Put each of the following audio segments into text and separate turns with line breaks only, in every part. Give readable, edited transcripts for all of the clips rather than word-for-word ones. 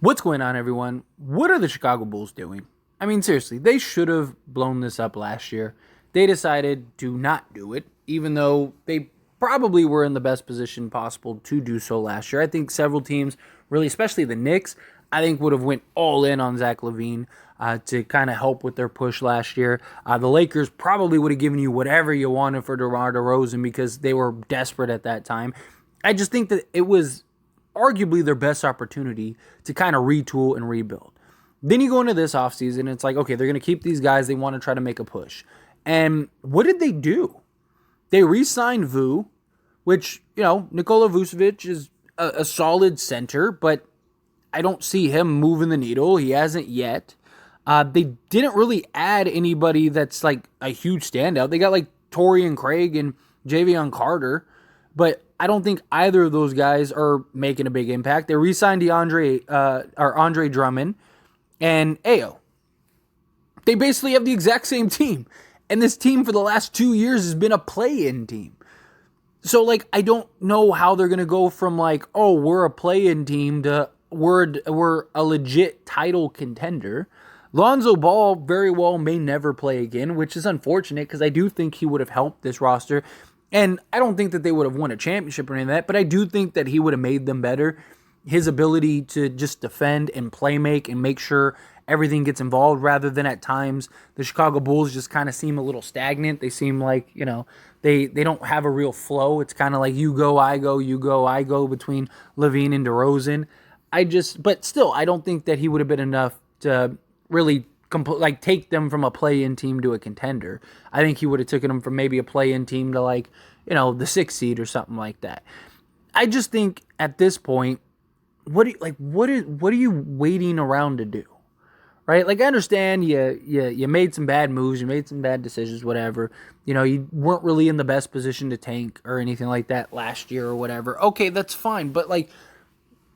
What's going on, everyone? What are the Chicago Bulls doing? I mean, seriously, they should have blown this up last year. They decided to not do it, even though they probably were in the best position possible to do so last year. I think several teams, really, especially the Knicks, I think would have went all in on Zach LaVine to kind of help with their push last year. The Lakers probably would have given you whatever you wanted for DeMar DeRozan because they were desperate at that time. I just think that it was arguably their best opportunity to kind of retool and rebuild. Then you go into this offseason, it's like, okay, they're going to keep these guys. They want to try to make a push. And what did they do? They re-signed Vu, which, Nikola Vucevic is a solid center, but I don't see him moving the needle. He hasn't yet. They didn't really add anybody that's like a huge standout. They got like Torian Craig and Javion Carter, but I don't think either of those guys are making a big impact. They re-signed Andre Drummond and Ayo. They basically have the exact same team. And this team for the last 2 years has been a play-in team. So, I don't know how they're going to go from, we're a play-in team to we're a legit title contender. Lonzo Ball very well may never play again, which is unfortunate because I do think he would have helped this roster. And I don't think that they would have won a championship or anything like that, but I do think that he would have made them better. His ability to just defend and play make and make sure everything gets involved rather than at times the Chicago Bulls just kind of seem a little stagnant. They seem like, they don't have a real flow. It's kind of like you go, I go between LaVine and DeRozan. But still, I don't think that he would have been enough to really take them from a play-in team to a contender. I think he would have taken them from maybe a play-in team to the 6th seed or something like that. I just think at this point, what are you waiting around to do? Right? I understand you made some bad moves, you made some bad decisions, whatever. You weren't really in the best position to tank or anything like that last year or whatever. Okay, that's fine, but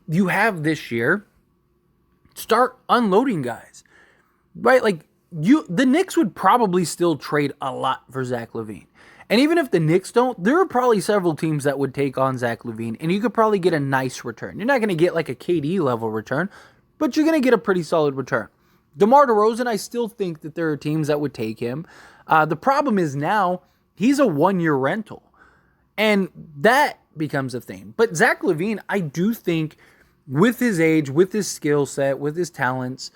you have this year, start unloading guys. Right, the Knicks would probably still trade a lot for Zach LaVine. And even if the Knicks don't, there are probably several teams that would take on Zach LaVine, and you could probably get a nice return. You're not going to get a KD level return, but you're going to get a pretty solid return. DeMar DeRozan, I still think that there are teams that would take him. The problem is now he's a 1-year rental, and that becomes a thing. But Zach LaVine, I do think, with his age, with his skill set, with his talents,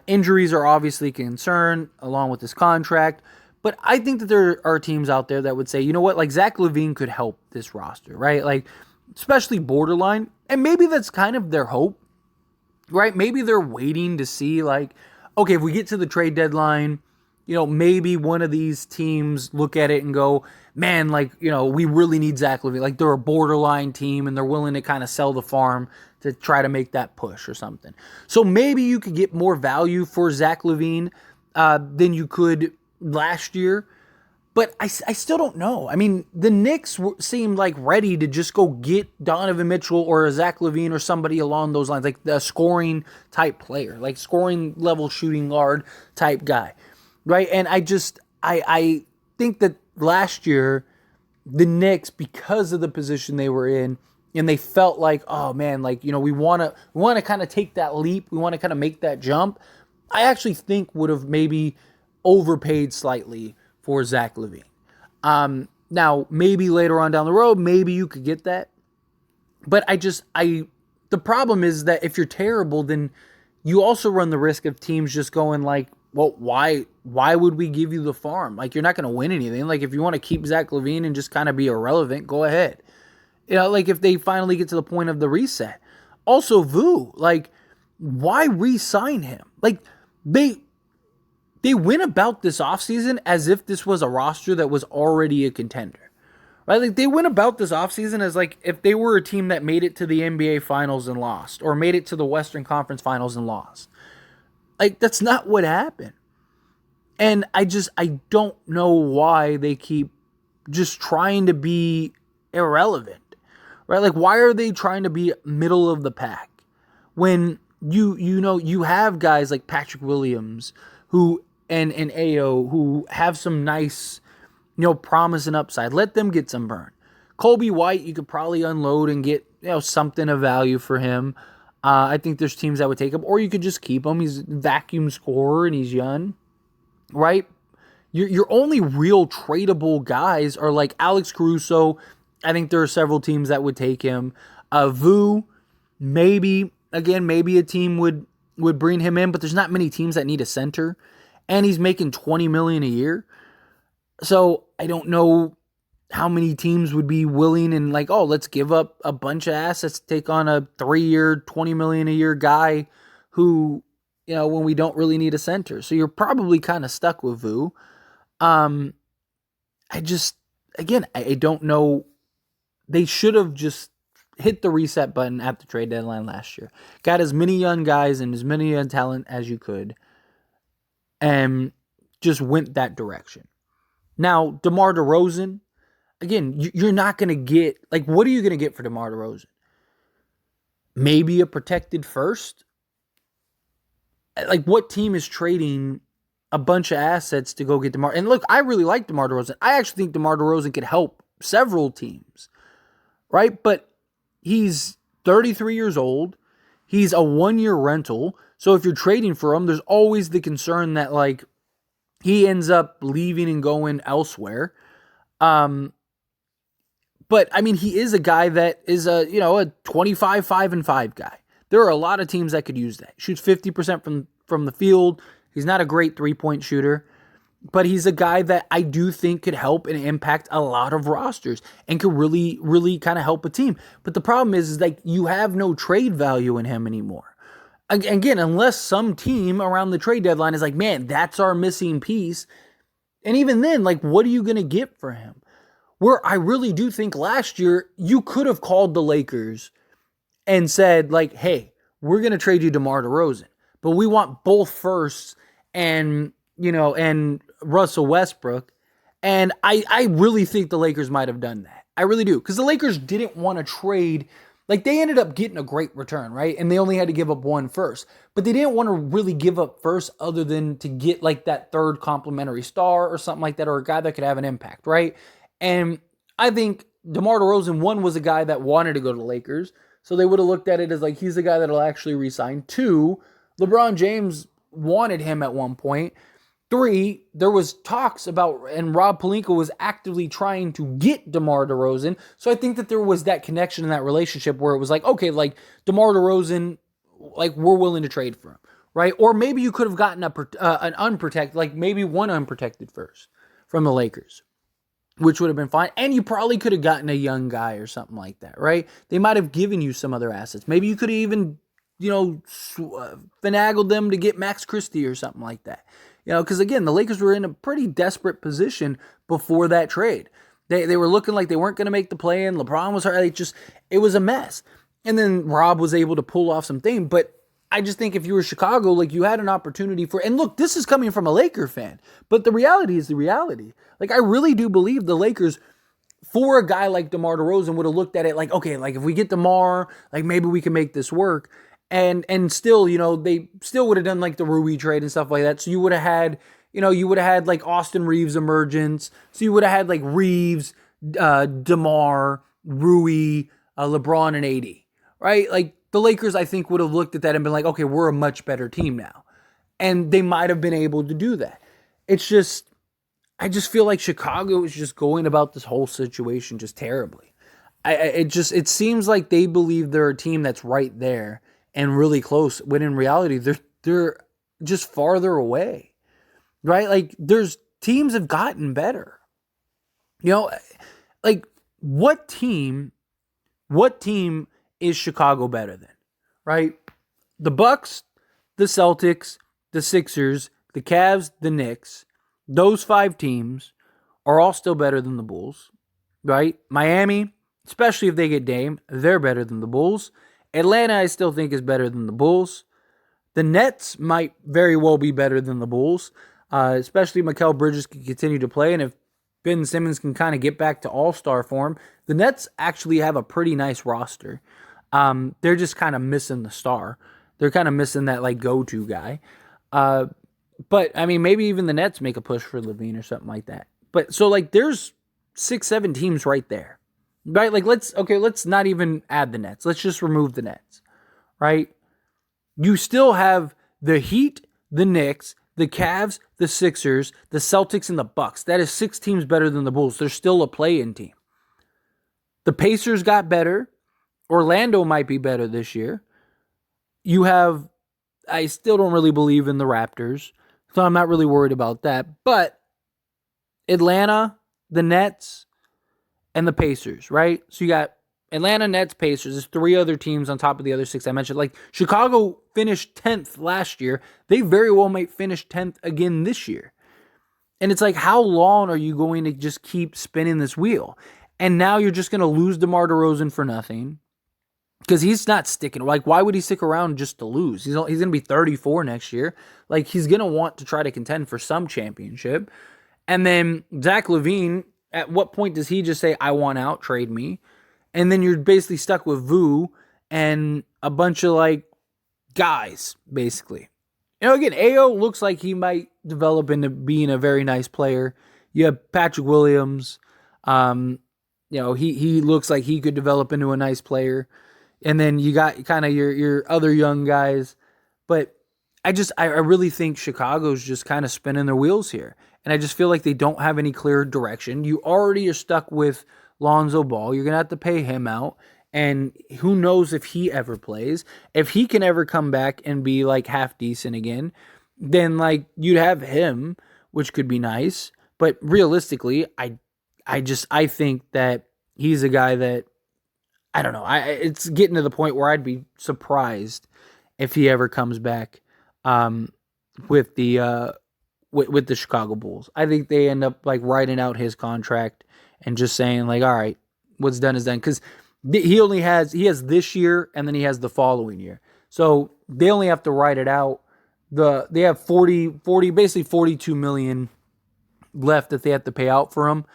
injuries are obviously a concern along with his contract. But I think that there are teams out there that would say, you know what, Zach LaVine could help this roster, right? Especially borderline. And maybe that's kind of their hope, right? Maybe they're waiting to see, okay, if we get to the trade deadline, maybe one of these teams look at it and go, man, we really need Zach LaVine. They're a borderline team and they're willing to kind of sell the farm to try to make that push or something. So maybe you could get more value for Zach LaVine than you could last year. But I still don't know. I mean, the Knicks seemed ready to just go get Donovan Mitchell or a Zach LaVine or somebody along those lines, the scoring type player, scoring level shooting guard type guy. Right, and I think that last year, the Knicks, because of the position they were in, and they felt oh man, we want to kind of take that leap, we want to kind of make that jump. I actually think would have maybe overpaid slightly for Zach LaVine. Now maybe later on down the road, maybe you could get that, but the problem is that if you're terrible, then you also run the risk of teams just going well, why would we give you the farm? You're not going to win anything. If you want to keep Zach LaVine and just kind of be irrelevant, go ahead. If they finally get to the point of the reset. Also, Vu, why re-sign him? They went about this offseason as if this was a roster that was already a contender. Right? They went about this offseason as if they were a team that made it to the NBA Finals and lost, or made it to the Western Conference Finals and lost. That's not what happened. And I don't know why they keep just trying to be irrelevant. Right? Why are they trying to be middle of the pack? When you have guys like Patrick Williams who and Ayo who have some nice, promise and upside. Let them get some burn. Kobe White, you could probably unload and get, something of value for him. I think there's teams that would take him, or you could just keep him. He's a vacuum scorer and he's young, right? Your only real tradable guys are like Alex Caruso. I think there are several teams that would take him. Vu, maybe maybe a team would bring him in, but there's not many teams that need a center, and he's making $20 million a year. So I don't know how many teams would be willing and like, oh, let's give up a bunch of assets to take on a 3-year, $20 million a year guy who, when we don't really need a center. So you're probably kind of stuck with Vu. I just, again, I don't know. They should have just hit the reset button at the trade deadline last year. Got as many young guys and as many young talent as you could, and just went that direction. Now, DeMar DeRozan, again, you're not going to get, like, what are you going to get for DeMar DeRozan? Maybe a protected first? Like, what team is trading a bunch of assets to go get DeMar? And look, I really like DeMar DeRozan. I actually think DeMar DeRozan could help several teams, right? But he's 33 years old. He's a 1-year rental. So if you're trading for him, there's always the concern that, like, he ends up leaving and going elsewhere. But I mean, he is a guy that is a 25, 5-5 guy. There are a lot of teams that could use that. Shoots 50% from the field. He's not a great 3-point shooter, but he's a guy that I do think could help and impact a lot of rosters and could really, really kind of help a team. But the problem is like you have no trade value in him anymore. Again, unless some team around the trade deadline is like, man, that's our missing piece. And even then, like, what are you going to get for him? Where I really do think last year, you could have called the Lakers and said, like, hey, we're going to trade you DeMar DeRozan, but we want both firsts and Russell Westbrook. And I really think the Lakers might have done that. I really do. Because the Lakers didn't want to trade. Like, they ended up getting a great return, right? And they only had to give up one first. But they didn't want to really give up first other than to get, like, that third complimentary star or something like that, or a guy that could have an impact, right? And I think DeMar DeRozan, one, was a guy that wanted to go to the Lakers. So they would have looked at it as, like, he's the guy that'll actually resign. 2, LeBron James wanted him at one point. 3, there was talks about, and Rob Pelinka was actively trying to get DeMar DeRozan. So I think that there was that connection in that relationship where it was like, okay, like DeMar DeRozan, like we're willing to trade for him, right? Or maybe you could have gotten an unprotected, like maybe one unprotected first from the Lakers, which would have been fine. And you probably could have gotten a young guy or something like that, right? They might have given you some other assets. Maybe you could have even, finagled them to get Max Christie or something like that. Because again, the Lakers were in a pretty desperate position before that trade. They were looking like they weren't going to make the play-in. LeBron was hurt. It was a mess. And then Rob was able to pull off something. But I just think if you were Chicago, like you had an opportunity for, and look, this is coming from a Laker fan, but the reality is the reality. Like I really do believe the Lakers, for a guy like DeMar DeRozan, would have looked at it like, okay, like if we get DeMar, like maybe we can make this work. And still, they still would have done like the Rui trade and stuff like that. So you would have had, like Austin Reeves emergence. So you would have had like Reeves, DeMar, Rui, LeBron, and AD, right? Like the Lakers, I think, would have looked at that and been like, okay, we're a much better team now. And they might have been able to do that. It's just, I just feel like Chicago is just going about this whole situation just terribly. It seems like they believe they're a team that's right there and really close, when in reality, they're just farther away, right? Like, teams have gotten better. Like, what team is Chicago better than, right? The Bucks, the Celtics, the Sixers, the Cavs, the Knicks, those 5 teams are all still better than the Bulls, right? Miami, especially if they get Dame, they're better than the Bulls. Atlanta, I still think, is better than the Bulls. The Nets might very well be better than the Bulls, especially if Mikal Bridges can continue to play, and if Ben Simmons can kind of get back to all-star form. The Nets actually have a pretty nice roster. They're just kind of missing the star. They're kind of missing that like go-to guy. But, I mean, maybe even the Nets make a push for Levine or something like that. But, so, like, there's 6-7 teams right there. Right? Like, let's not even add the Nets. Let's just remove the Nets. right? You still have the Heat, the Knicks, the Cavs, the Sixers, the Celtics, and the Bucks. That is 6 teams better than the Bulls. They're still a play-in team. The Pacers got better. Orlando might be better this year. You have, I still don't really believe in the Raptors, so I'm not really worried about that. But Atlanta, the Nets, and the Pacers, right? So you got Atlanta, Nets, Pacers. There's 3 other teams on top of the other 6 I mentioned. Like, Chicago finished 10th last year. They very well might finish 10th again this year. And it's like, how long are you going to just keep spinning this wheel? And now you're just going to lose DeMar DeRozan for nothing. Because he's not sticking. Like, why would he stick around just to lose? He's going to be 34 next year. Like, he's going to want to try to contend for some championship. And then Zach LaVine, at what point does he just say, I want out, trade me? And then you're basically stuck with Vu and a bunch of, like, guys, basically. Again, AO looks like he might develop into being a very nice player. You have Patrick Williams. He looks like he could develop into a nice player. And then you got kind of your other young guys. But I really think Chicago's just kind of spinning their wheels here. And I just feel like they don't have any clear direction. You already are stuck with Lonzo Ball. You're going to have to pay him out. And who knows if he ever plays. If he can ever come back and be like half decent again, then like you'd have him, which could be nice. But realistically, I think that he's a guy that, I don't know. It's getting to the point where I'd be surprised if he ever comes back with the Chicago Bulls. I think they end up like writing out his contract and just saying like, all right, what's done is done. Because he has this year and then he has the following year. So they only have to write it out. They have 40, basically 42 million left that they have to pay out for him.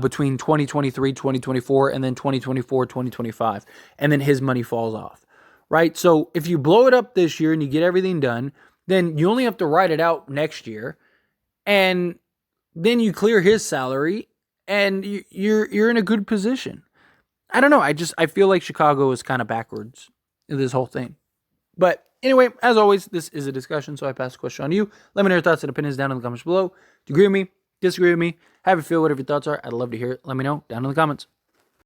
Between 2023, 2024, and then 2024, 2025. And then his money falls off, right? So if you blow it up this year and you get everything done, then you only have to write it out next year. And then you clear his salary and you're in a good position. I don't know. I feel like Chicago is kind of backwards in this whole thing. But anyway, as always, this is a discussion, so I pass the question on to you. Let me know your thoughts and opinions down in the comments below. Do you agree with me? Disagree with me? Have a feel, whatever your thoughts are. I'd love to hear it. Let me know down in the comments.